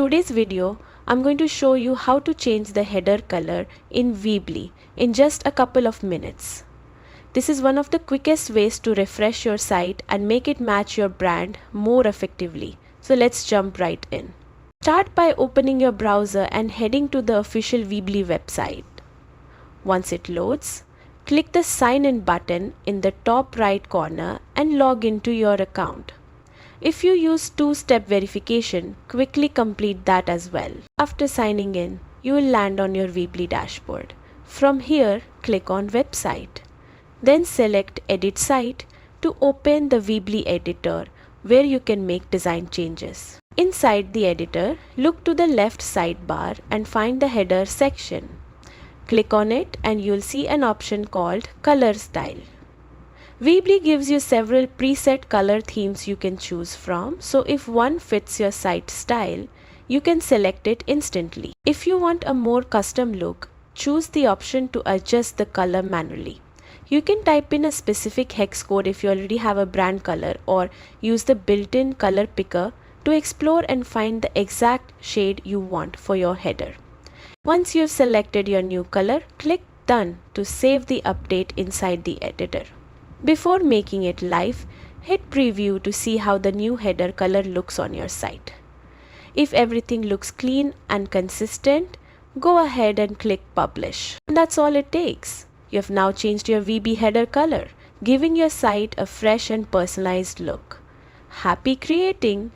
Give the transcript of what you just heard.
today's video, I'm going to show you how to change the header color in Weebly in just a couple of minutes. This is one of the quickest ways to refresh your site and make it match your brand more effectively. So let's jump right in. Start by opening your browser and heading to the official Weebly website. Once it loads, click the Sign In button in the top right corner and log into your account. If you use two-step verification, quickly complete that as well. After signing in, you will land on your Weebly dashboard. From here, click on Website. Then select Edit Site to open the Weebly editor where you can make design changes. Inside the editor, look to the left sidebar and find the header section. Click on it and you'll see an option called Color Style. Weebly gives you several preset color themes you can choose from, so if one fits your site style, you can select it instantly. If you want a more custom look, choose the option to adjust the color manually. You can type in a specific hex code if you already have a brand color, or use the built-in color picker to explore and find the exact shade you want for your header. Once you've selected your new color, click Done to save the update inside the editor. Before making it live, hit preview to see how the new header color looks on your site. If everything looks clean and consistent, go ahead and click publish. And that's all it takes. You have now changed your Weebly header color, giving your site a fresh and personalized look. Happy creating!